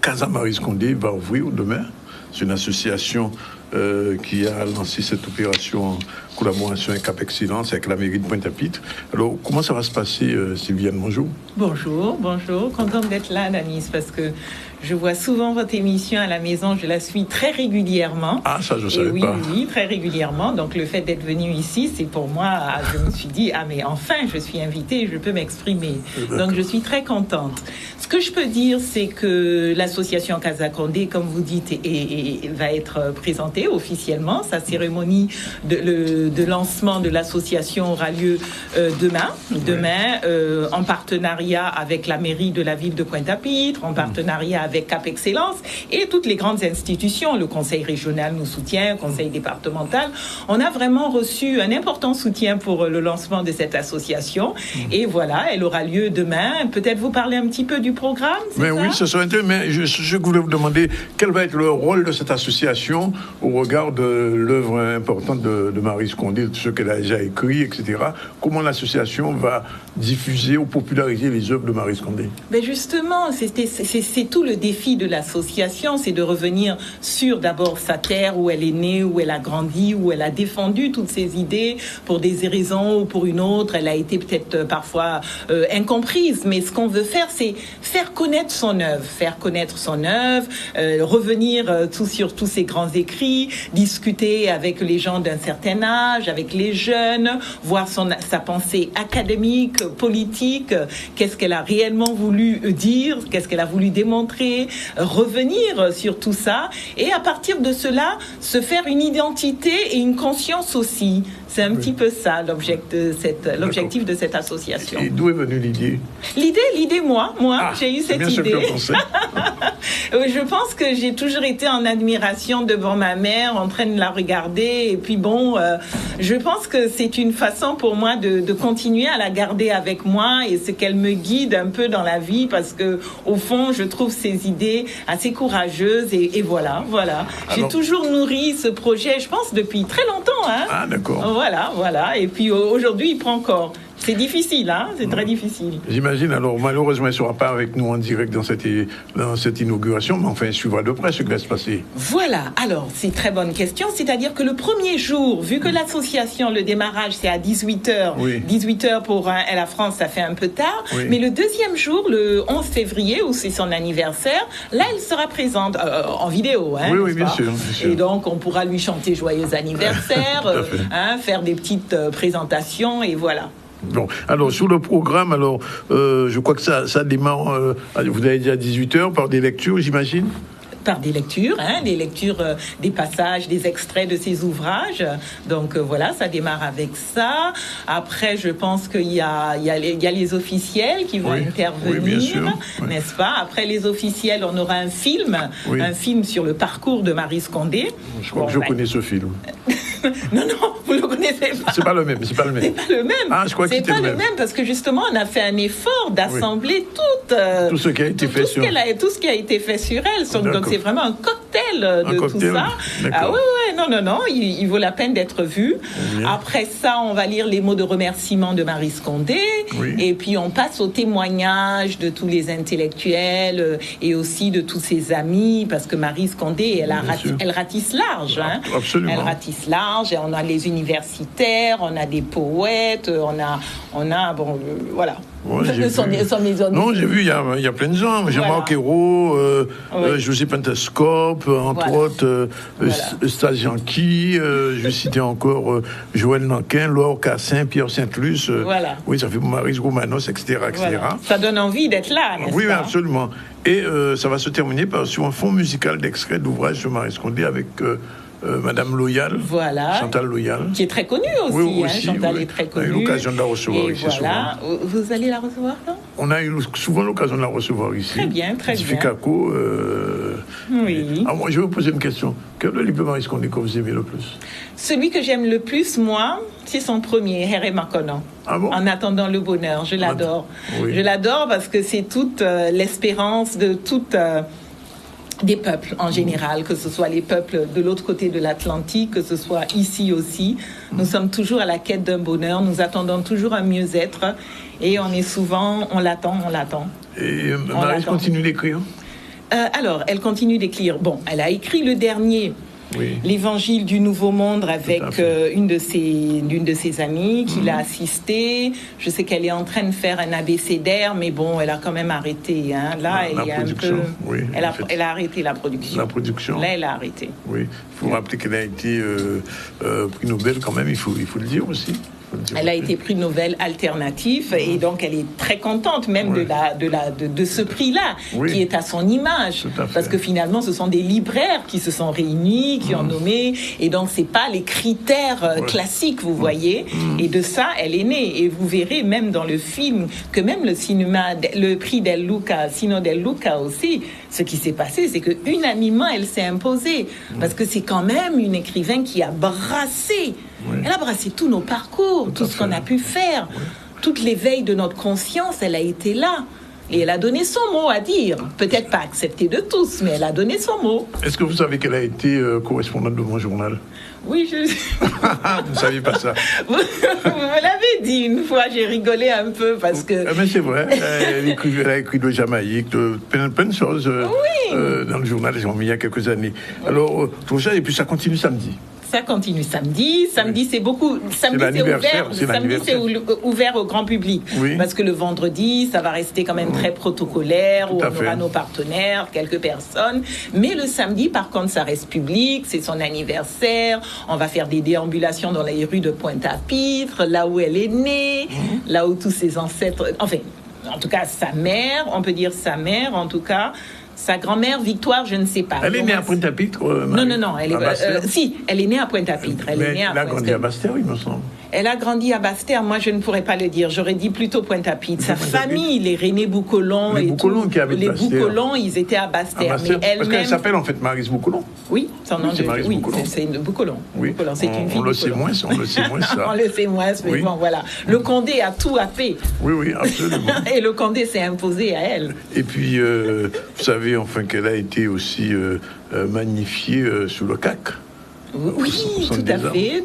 Casa Maryse Condé va ouvrir demain. C'est une association qui a lancé cette opération en collaboration avec Cap Excellence, avec la mairie de Pointe-à-Pitre. Alors, comment ça va se passer, Sylviane? Bonjour. Bonjour. Contente d'être là, Danis, parce que je vois souvent votre émission à la maison. Je la suis très régulièrement. Ah, ça, je ne savais pas. Oui, très régulièrement. Donc, le fait d'être venu ici, c'est pour moi, je me suis dit, mais enfin, je suis invitée, je peux m'exprimer. Donc, je suis très contente. Ce que je peux dire, c'est que l'association Casa Condé, comme vous dites, va être présentée officiellement. Sa cérémonie de lancement de l'association aura lieu demain, en partenariat avec la mairie de la ville de Pointe-à-Pitre, en partenariat avec Cap Excellence et toutes les grandes institutions. Le conseil régional nous soutient, le conseil départemental. On a vraiment reçu un important soutien pour le lancement de cette association. Et voilà, elle aura lieu demain. Peut-être vous parler un petit peu du programme, mais oui, ce serait intéressant. Mais je voulais vous demander quel va être le rôle de cette association au regard de l'œuvre importante de Maryse Condé, de ce qu'elle a déjà écrit, etc. Comment l'association va diffuser ou populariser les œuvres de Maryse Condé? Ben justement, c'est tout le défi de l'association, c'est de revenir sur d'abord sa terre où elle est née, où elle a grandi, où elle a défendu toutes ses idées pour des raisons ou pour une autre. Elle a été peut-être parfois incomprise, mais ce qu'on veut faire, c'est faire connaître son œuvre, revenir sur tous ses grands écrits, discuter avec les gens d'un certain âge, avec les jeunes, voir sa pensée académique, politique, qu'est-ce qu'elle a réellement voulu dire, qu'est-ce qu'elle a voulu démontrer, revenir sur tout ça, et à partir de cela, se faire une identité et une conscience aussi. C'est un petit peu ça l'objectif de cette association. Et d'où est venue l'idée? L'idée, moi, j'ai eu cette idée. Je pense que j'ai toujours été en admiration devant ma mère, en train de la regarder. Et puis je pense que c'est une façon pour moi de continuer à la garder avec moi et c'est qu'elle me guide un peu dans la vie parce que au fond, je trouve ses idées assez courageuses et voilà. J'ai toujours nourri ce projet, je pense, depuis très longtemps. Ah, d'accord. Voilà. Et puis aujourd'hui, il prend corps. C'est difficile, c'est très difficile. J'imagine. Alors, malheureusement, il ne sera pas avec nous en direct dans cette inauguration, mais enfin, il suivra de près ce qui va se passer. Voilà. Alors, c'est une très bonne question. C'est-à-dire que le premier jour, vu que l'association, le démarrage, c'est à 18h, 18h pour la France, ça fait un peu tard, mais le deuxième jour, le 11 février, où c'est son anniversaire, là, elle sera présente en vidéo. Oui, bien sûr. Et donc, on pourra lui chanter joyeux anniversaire, faire des petites présentations, et voilà. Bon, alors sur le programme, je crois que ça démarre, vous avez dit à 18h, par des lectures, j'imagine? Par des lectures, des passages, des extraits de ses ouvrages. Donc voilà, ça démarre avec ça. Après, je pense qu'il y a les officiels qui vont intervenir, bien sûr, n'est-ce pas? Après les officiels, on aura un film sur le parcours de Maryse Condé. Je crois que je connais ce film. Non, vous le connaissez pas. C'est pas le même. C'est pas le même. Ah, je crois que c'était le même. Parce que justement, on a fait un effort d'assembler tout ce qui a été fait sur elle. Tout ce qui a été fait sur elle. Donc c'est vraiment un cocktail de tout ça. D'accord. Non, il vaut la peine d'être vu. Bien. Après ça, on va lire les mots de remerciement de Maryse Condé. Et puis on passe au témoignage de tous les intellectuels et aussi de tous ses amis, parce que Maryse Condé, elle ratisse large. Absolument. Elle ratisse large, et on a les universitaires, on a des poètes, on a voilà. Non, j'ai vu, il y a plein de gens. Jean-Marc Ayrault, José Pentescope, entre autres, Stas Janqui, je vais citer encore Joël Nanquin, Laure Cassin, Pierre Saint-Luce. Oui, ça fait Maryse Romanos, etc. Ça donne envie d'être là, n'est-ce pas? Oui, absolument. Et ça va se terminer sur un fond musical d'extrait d'ouvrage de Maryse Condé avec Madame Loyal, Chantal Loyal, qui est très connue aussi. Chantal est très connue. On a eu l'occasion de la recevoir ici souvent. Vous allez la recevoir là? On a eu souvent l'occasion de la recevoir ici. Très bien. Caco. Oui. Alors moi, je vais vous poser une question. Quel est le livre de Maryse Condé que vous aimez le plus? Celui que j'aime le plus, moi, c'est son premier, Here Makonnen. Ah bon? En attendant le bonheur. Je l'adore. Je l'adore parce que c'est toute l'espérance de toute des peuples en général, que ce soit les peuples de l'autre côté de l'Atlantique, que ce soit ici aussi. Nous sommes toujours à la quête d'un bonheur, nous attendons toujours un mieux-être et on l'attend. Et Maryse continue d'écrire? Alors, elle continue d'écrire. Bon, elle a écrit le dernier. Oui. L'Évangile du Nouveau Monde avec une de ses amies qui l'a assistée. Je sais qu'elle est en train de faire un abécédaire, mais bon, elle a quand même arrêté. Hein. Là, elle est un peu. Oui, elle a arrêté la production. La production. Là, elle a arrêté. Oui. Il faut rappeler qu'elle a été prix Nobel quand même. Il faut le dire aussi. Elle a été prix Nobel alternatif et donc elle est très contente même de ce prix-là qui est à son image parce que finalement ce sont des libraires qui se sont réunis, qui ont nommé et donc c'est pas les critères classiques, vous voyez, et de ça elle est née et vous verrez même dans le film que même le cinéma, le prix Del Luca, Sino Del Luca aussi, ce qui s'est passé c'est que unanimement elle s'est imposée parce que c'est quand même une écrivain qui a brassé. Elle a brassé tous nos parcours, tout ce qu'on a pu faire, toute l'éveil de notre conscience, elle a été là. Et elle a donné son mot à dire. Peut-être pas accepté de tous, mais elle a donné son mot. Est-ce que vous savez qu'elle a été correspondante de mon journal? Oui, je... Vous ne saviez pas ça? Vous me l'avez dit une fois, j'ai rigolé un peu parce que... Mais c'est vrai, elle a écrit de Jamaïque, plein de choses dans le journal, ils ont mis il y a quelques années. Alors, tout ça, et puis ça continue samedi. Ça continue samedi. Samedi, c'est beaucoup. Samedi, c'est ouvert au grand public. Oui. Parce que le vendredi, ça va rester quand même très protocolaire, où on aura nos partenaires, quelques personnes. Mais le samedi, par contre, ça reste public. C'est son anniversaire. On va faire des déambulations dans les rues de Pointe-à-Pitre, là où elle est née, là où tous ses ancêtres. Enfin, en tout cas, sa mère, on peut dire sa mère, en tout cas. Sa grand-mère, Victoire, je ne sais pas. Elle est née à Pointe-à-Pitre Non. Si, elle est née à Pointe-à-Pitre. Elle a grandi à Basse-Terre, il me semble. Elle a grandi à Basse-Terre. Moi, je ne pourrais pas le dire. J'aurais dit plutôt Pointe-à-Pitre. Sa famille, les René Boucolon et Boucolon tout. Qui habitent les Boucolon, ils étaient à Basse-Terre. Parce qu'elle s'appelle en fait Maryse Boucolon. Oui, son nom c'est Maryse Boucolon. C'est une Boucolon. Oui. Boucolon. C'est une fille. On le sait moins, ça. on le sait moins, mais bon, voilà. Le Condé a tout happé. Oui, absolument. Et le Condé s'est imposé à elle. Et puis, vous savez, enfin, qu'elle a été aussi magnifiée sous le CAC. Oui,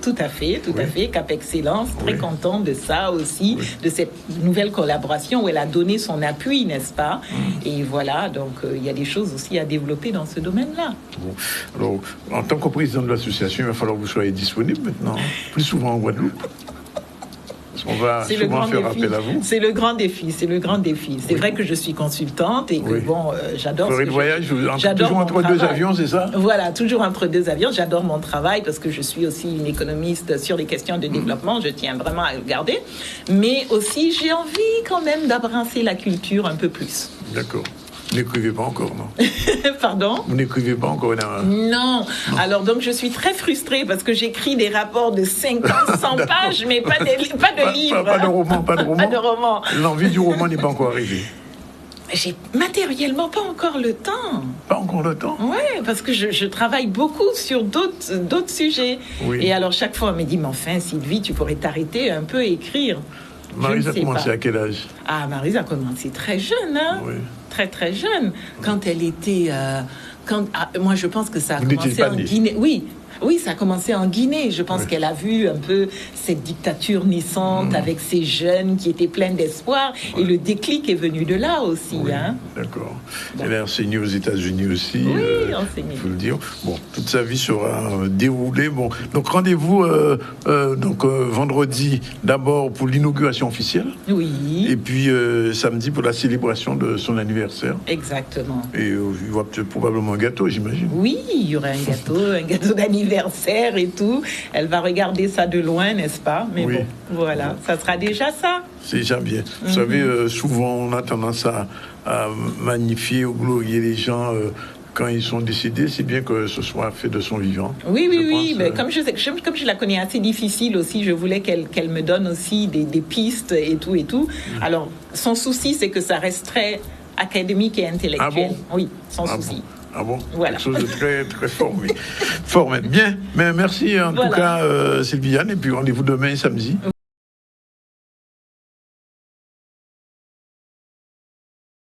tout à fait. Cap Excellence, très content de ça aussi, de cette nouvelle collaboration où elle a donné son appui, n'est-ce pas? Et voilà, donc il y a des choses aussi à développer dans ce domaine-là. Bon. Alors, en tant que président de l'association, il va falloir que vous soyez disponible maintenant, plus souvent en Guadeloupe. On va souvent faire appel à vous. C'est le grand défi. C'est vrai que je suis consultante et que j'adore. Vous ferez le voyage, toujours entre deux avions, c'est ça? Voilà, toujours entre deux avions. J'adore mon travail parce que je suis aussi une économiste sur les questions de développement. Je tiens vraiment à le garder. Mais aussi, j'ai envie quand même d'abrasser la culture un peu plus. D'accord. Vous n'écrivez pas encore, non? Pardon? Vous n'écrivez pas encore? Non. Alors, donc, je suis très frustrée parce que j'écris des rapports de 50, 100 pages, mais pas de livres. Pas de roman. Pas de roman. L'envie du roman n'est pas encore arrivée. J'ai matériellement pas encore le temps. Pas encore le temps? Oui, parce que je travaille beaucoup sur d'autres sujets. Oui. Et alors, chaque fois, on me dit, mais enfin, Sylvie, tu pourrais t'arrêter un peu et écrire. Maryse a commencé à quel âge? Maryse a commencé très jeune, hein? Oui. Très, très jeune. Quand elle était... moi, je pense que ça a commencé en Guinée. Oui, ça a commencé en Guinée. Je pense qu'elle a vu un peu cette dictature naissante avec ces jeunes qui étaient pleins d'espoir. Et le déclic est venu de là aussi. Oui, hein. D'accord. Elle a enseigné aux États-Unis aussi. Oui, enseigné. Il faut le dire. Bon, toute sa vie sera déroulée. Bon, donc rendez-vous vendredi d'abord pour l'inauguration officielle. Oui. Et puis samedi pour la célébration de son anniversaire. Exactement. Et il y aura probablement un gâteau, j'imagine. Oui, il y aura un gâteau d'anniversaire et tout. Elle va regarder ça de loin, n'est-ce pas? Mais bon, voilà, ça sera déjà ça. C'est déjà bien. Vous savez, souvent on a tendance à magnifier ou glorifier les gens quand ils sont décédés. C'est bien que ce soit fait de son vivant. Oui. Mais comme je la connais assez difficile aussi, je voulais qu'elle me donne aussi des pistes et tout. Alors, son souci, c'est que ça reste très académique et intellectuel. Ah bon? Oui, sans souci. Ah bon? Voilà. Quelque chose de très, très fort, oui. Fort, bien. Mais merci en tout cas, Sylviane, et puis rendez-vous demain, samedi.